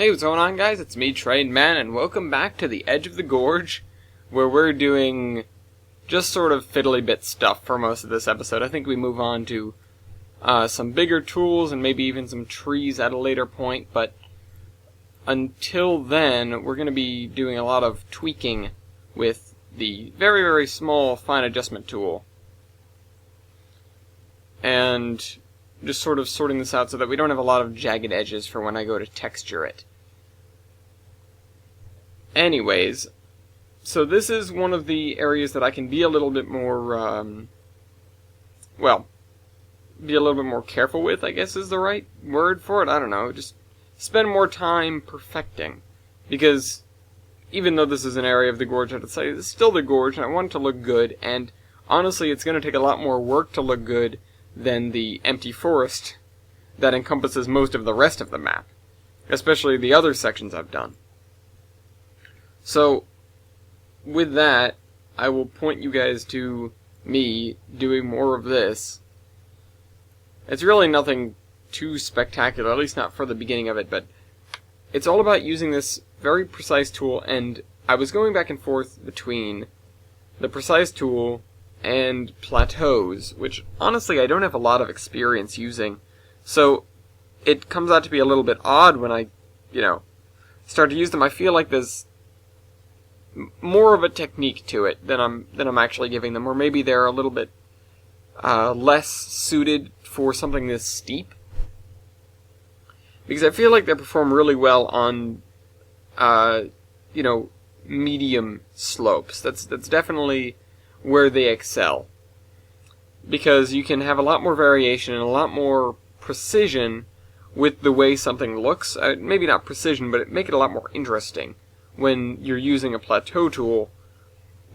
Hey, what's going on, guys? It's me, Trained Man, and welcome back to the edge of the gorge, where we're doing just sort of fiddly bit stuff for most of this episode. I think we move on to some bigger tools and maybe even some trees at a later point, but until then, we're going to be doing a lot of tweaking with the very, very small fine adjustment tool. And just sort of sorting this out so that we don't have a lot of jagged edges for when I go to texture it. Anyways, so this is one of the areas that I can be a little bit more, be a little bit more careful with, I guess is the right word for it. I don't know, just spend more time perfecting. Because even though this is an area of the gorge, I'd say it's still the gorge, and I want it to look good, and honestly, it's going to take a lot more work to look good than the empty forest that encompasses most of the rest of the map, especially the other sections I've done. So, with that, I will point you guys to me doing more of this. It's really nothing too spectacular, at least not for the beginning of it, but it's all about using this very precise tool, and I was going back and forth between the precise tool and plateaus, which honestly I don't have a lot of experience using, so it comes out to be a little bit odd when I, start to use them. I feel like there's more of a technique to it than I'm actually giving them, or maybe they're a little bit less suited for something this steep, because I feel like they perform really well on medium slopes. That's definitely where they excel, because you can have a lot more variation and a lot more precision with the way something looks. Maybe not precision, but make it a lot more interesting when you're using a plateau tool,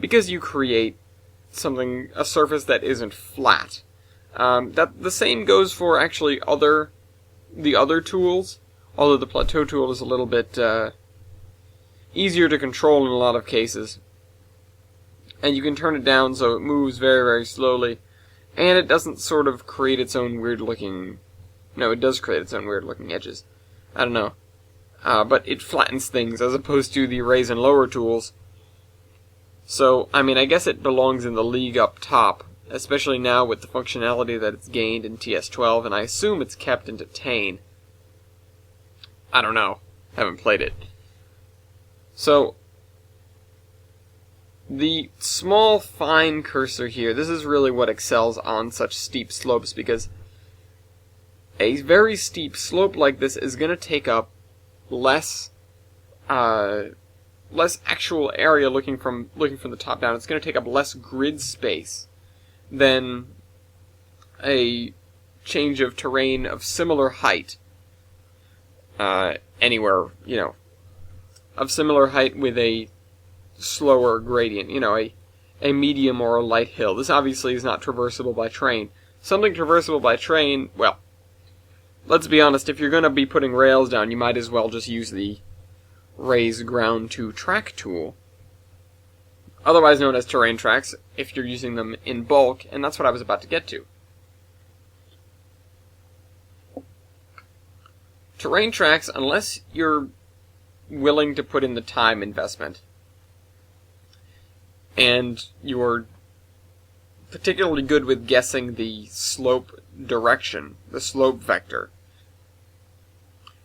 because you create a surface that isn't flat. That the same goes for actually the other tools, although the plateau tool is a little bit easier to control in a lot of cases. And you can turn it down so it moves very, very slowly, and it doesn't sort of create its own weird looking... No, it does create its own weird looking edges. I don't know. But it flattens things as opposed to the raise and lower tools. So, I guess it belongs in the league up top, especially now with the functionality that it's gained in TS12, and I assume it's kept into Tane. I don't know. Haven't played it. So, the small, fine cursor here, this is really what excels on such steep slopes, because a very steep slope like this is going to take up less actual area looking from the top down. It's going to take up less grid space than a change of terrain of similar height anywhere, of similar height with a slower gradient, a medium or a light hill. This obviously is not traversable by train. Something traversable by train, well, let's be honest, if you're going to be putting rails down, you might as well just use the raise ground to track tool, otherwise known as terrain tracks, if you're using them in bulk, and that's what I was about to get to. Terrain tracks, unless you're willing to put in the time investment, and you're particularly good with guessing the slope direction, the slope vector.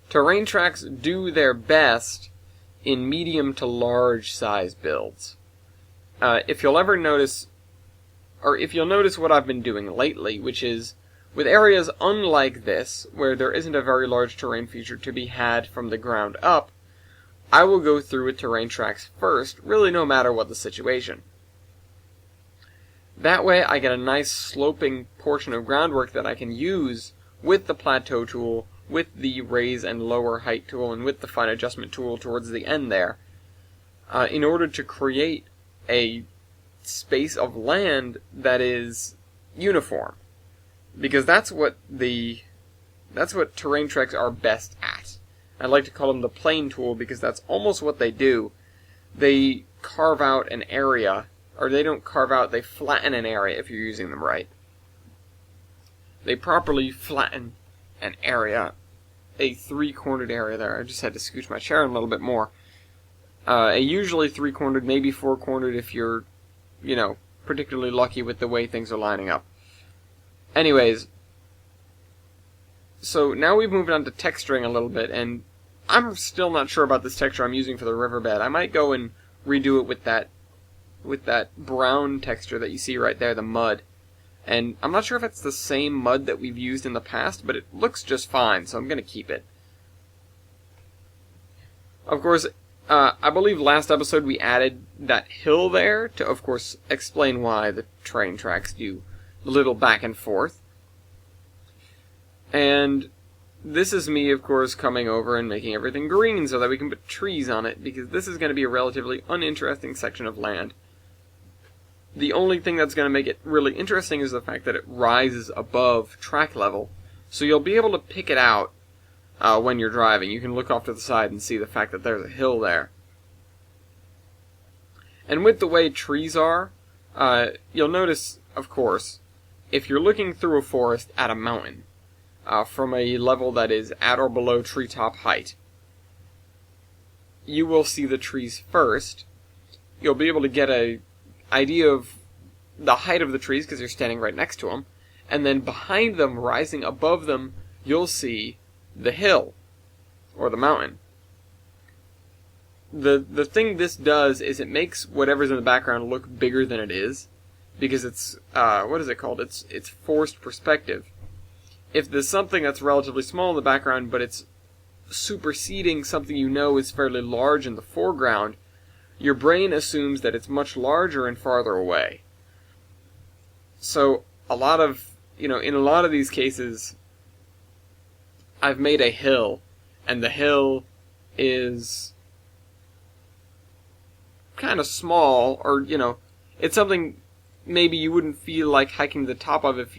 Terrain tracks do their best in medium to large size builds. If you'll notice what I've been doing lately, which is, with areas unlike this, where there isn't a very large terrain feature to be had from the ground up, I will go through with terrain tracks first, really no matter what the situation. That way I get a nice sloping portion of groundwork that I can use with the plateau tool, with the raise and lower height tool, and with the fine adjustment tool towards the end there, in order to create a space of land that is uniform. Because that's what terrain tracks are best at. I like to call them the plane tool, because that's almost what they do. They carve out an area, or they don't carve out, they flatten an area if you're using them right. They properly flatten an area a three-cornered area there. I just had to scooch my chair in a little bit more. A usually three-cornered, maybe four-cornered if you're, particularly lucky with the way things are lining up. Anyways, so now we've moved on to texturing a little bit, and I'm still not sure about this texture I'm using for the riverbed. I might go and redo it with that brown texture that you see right there, the mud. And I'm not sure if it's the same mud that we've used in the past, but it looks just fine, so I'm going to keep it. Of course, I believe last episode we added that hill there to, of course, explain why the train tracks do a little back and forth. And this is me, of course, coming over and making everything green so that we can put trees on it, because this is going to be a relatively uninteresting section of land. The only thing that's going to make it really interesting is the fact that it rises above track level, so you'll be able to pick it out when you're driving. You can look off to the side and see the fact that there's a hill there. And with the way trees are, you'll notice, of course, if you're looking through a forest at a mountain, from a level that is at or below treetop height, you will see the trees first. You'll be able to get an idea of the height of the trees because you're standing right next to them, and then behind them, rising above them, you'll see the hill, or the mountain. The thing this does is it makes whatever's in the background look bigger than it is, because it's, what is it called? It's forced perspective. If there's something that's relatively small in the background, but it's superseding something you know is fairly large in the foreground, your brain assumes that it's much larger and farther away. So, in a lot of these cases, I've made a hill, and the hill is kind of small, or, it's something maybe you wouldn't feel like hiking the top of if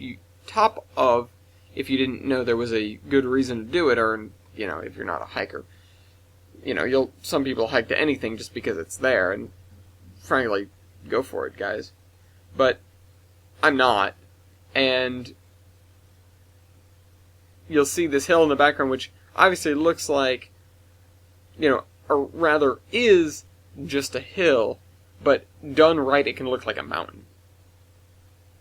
you didn't know there was a good reason to do it, or, if you're not a hiker. Some people hike to anything just because it's there, and frankly, go for it, guys. But I'm not, and you'll see this hill in the background, which obviously looks like, or rather is just a hill, but done right, it can look like a mountain.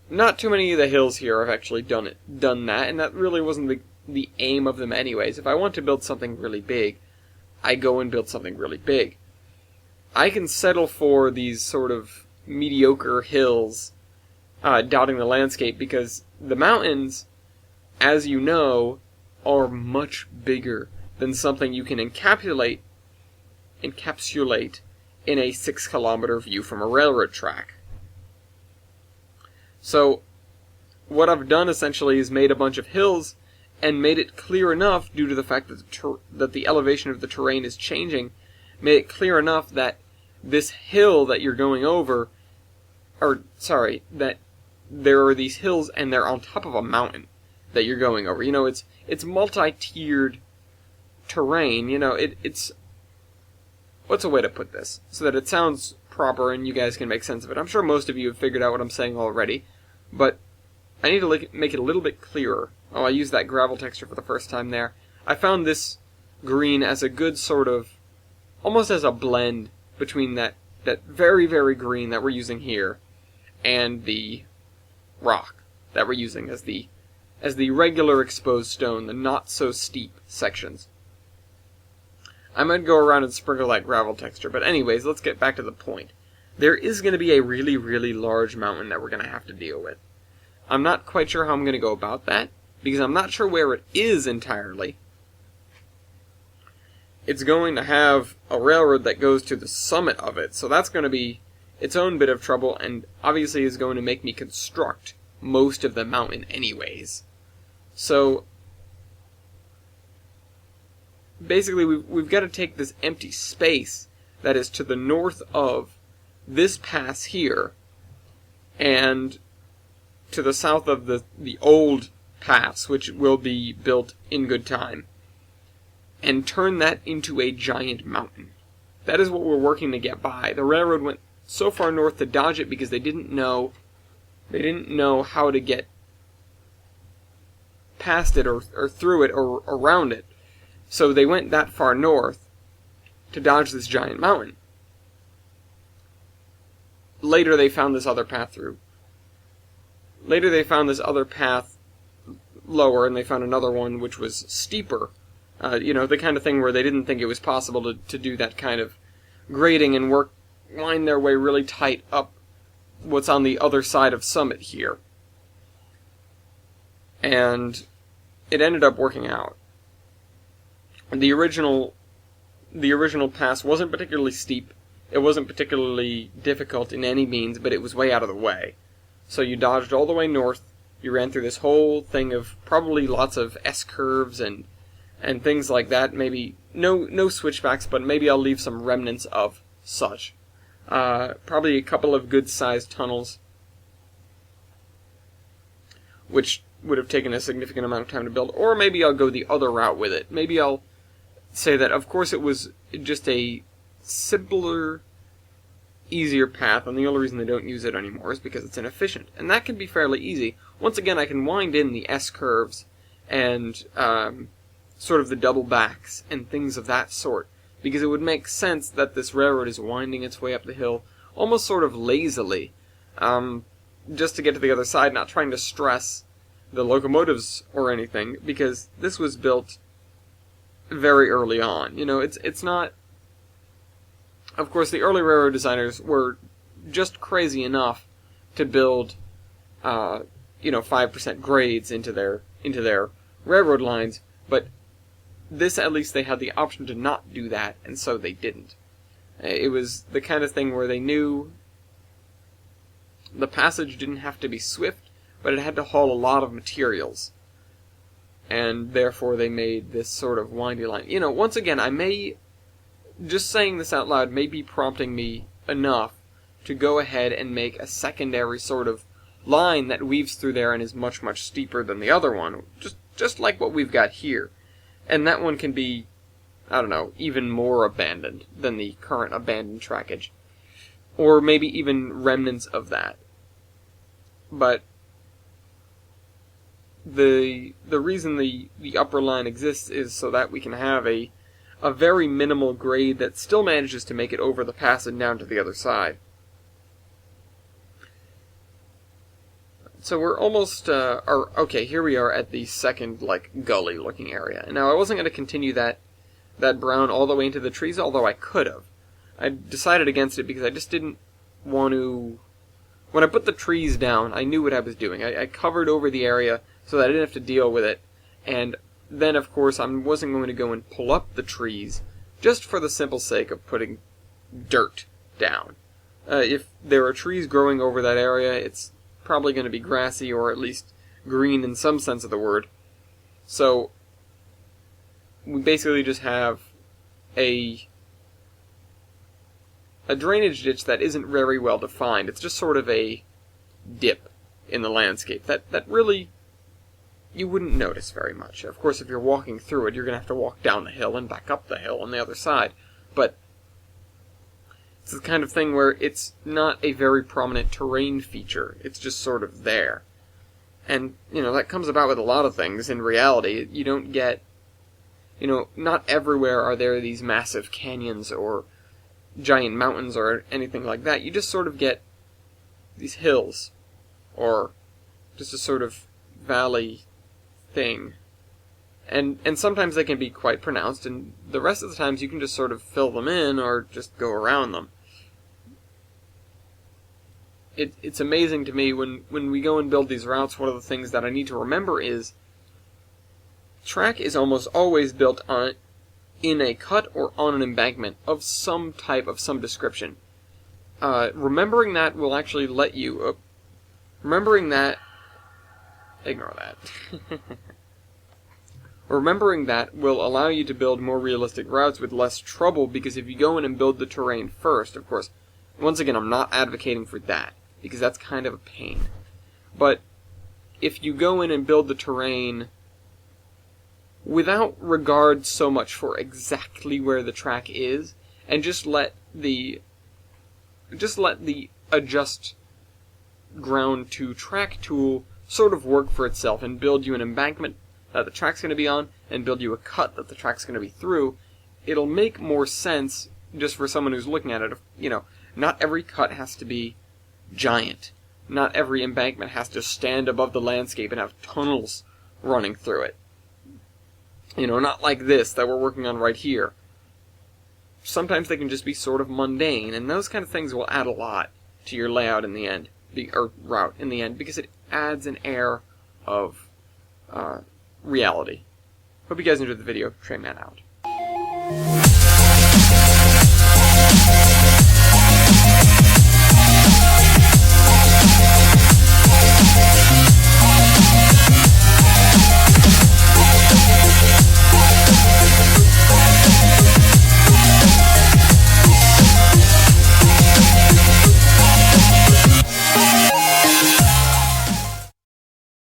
Not too many of the hills here have actually done that, and that really wasn't the aim of them anyways. If I want to build something really big, I go and build something really big. I can settle for these sort of mediocre hills dotting the landscape, because the mountains, as you know, are much bigger than something you can encapsulate in a 6-kilometer view from a railroad track. So, what I've done essentially is made a bunch of hills and made it clear enough, due to the fact that the elevation of the terrain is changing, made it clear enough that this hill that you're going over, that there are these hills and they're on top of a mountain that you're going over. It's multi-tiered terrain. It's what's a way to put this so that it sounds proper and you guys can make sense of it. I'm sure most of you have figured out what I'm saying already, but I need to make it a little bit clearer. Oh, I used that gravel texture for the first time there. I found this green as a good sort of, almost as a blend between that very, very green that we're using here and the rock that we're using as the regular exposed stone, the not so steep sections. I might go around and sprinkle that gravel texture, but anyways, let's get back to the point. There is going to be a really, really large mountain that we're going to have to deal with. I'm not quite sure how I'm going to go about that, because I'm not sure where it is entirely. It's going to have a railroad that goes to the summit of it, so that's going to be its own bit of trouble, and obviously is going to make me construct most of the mountain anyways. So, basically we've got to take this empty space that is to the north of this pass here, and to the south of the old pass, which will be built in good time, and turn that into a giant mountain. That is what we're working to get by. The railroad went so far north to dodge it because they didn't know how to get past it or through it or around it. So they went that far north to dodge this giant mountain. Later they found this other path through. Later they found this other path lower, and they found another one which was steeper. The kind of thing where they didn't think it was possible to do that kind of grading and wind their way really tight up what's on the other side of Summit here. And it ended up working out. The original pass wasn't particularly steep. It wasn't particularly difficult in any means, but it was way out of the way. So you dodged all the way north. You ran through this whole thing of probably lots of S-curves and things like that. Maybe no switchbacks, but maybe I'll leave some remnants of such. Probably a couple of good-sized tunnels, which would have taken a significant amount of time to build. Or maybe I'll go the other route with it. Maybe I'll say that, of course, it was just a simpler, easier path, and the only reason they don't use it anymore is because it's inefficient. And that can be fairly easy. Once again, I can wind in the S-curves and sort of the double backs and things of that sort, because it would make sense that this railroad is winding its way up the hill almost sort of lazily, just to get to the other side, not trying to stress the locomotives or anything, because this was built very early on. It's not... Of course, the early railroad designers were just crazy enough to build, 5% grades into their railroad lines, but this, at least, they had the option to not do that, and so they didn't. It was the kind of thing where they knew the passage didn't have to be swift, but it had to haul a lot of materials, and therefore they made this sort of windy line. Once again, just saying this out loud may be prompting me enough to go ahead and make a secondary sort of line that weaves through there and is much, much steeper than the other one, just like what we've got here. And that one can be, even more abandoned than the current abandoned trackage. Or maybe even remnants of that. But the reason the upper line exists is so that we can have a very minimal grade that still manages to make it over the pass and down to the other side. So we're almost, okay, here we are at the second, gully-looking area. Now, I wasn't going to continue that brown all the way into the trees, although I could have. I decided against it because I just didn't want to... When I put the trees down, I knew what I was doing. I covered over the area so that I didn't have to deal with it, and then, of course, I wasn't going to go and pull up the trees just for the simple sake of putting dirt down. If there are trees growing over that area, it's probably going to be grassy or at least green in some sense of the word. So we basically just have a drainage ditch that isn't very well defined. It's just sort of a dip in the landscape that really you wouldn't notice very much. Of course, if you're walking through it, you're going to have to walk down the hill and back up the hill on the other side. But it's the kind of thing where it's not a very prominent terrain feature. It's just sort of there. And, that comes about with a lot of things. In reality, you don't get... not everywhere are there these massive canyons or giant mountains or anything like that. You just sort of get these hills. Or just a sort of valley thing. And sometimes they can be quite pronounced, and the rest of the times you can just sort of fill them in or just go around them. It's amazing to me when we go and build these routes, one of the things that I need to remember is track is almost always built in a cut or on an embankment of some type, of some description. Remembering that will actually let you... remembering that... Ignore that. Remembering that will allow you to build more realistic routes with less trouble, because if you go in and build the terrain first, of course, once again, I'm not advocating for that, because that's kind of a pain. But if you go in and build the terrain without regard so much for exactly where the track is, and just let the adjust ground to track tool sort of work for itself and build you an embankment that the track's going to be on and build you a cut that the track's going to be through, it'll make more sense just for someone who's looking at it. You know, not every cut has to be giant. Not every embankment has to stand above the landscape and have tunnels running through it. You know, not like this that we're working on right here. Sometimes they can just be sort of mundane, and those kind of things will add a lot to your layout in the end, or route in the end, because it adds an air of reality. Hope you guys enjoyed the video. Trainman out.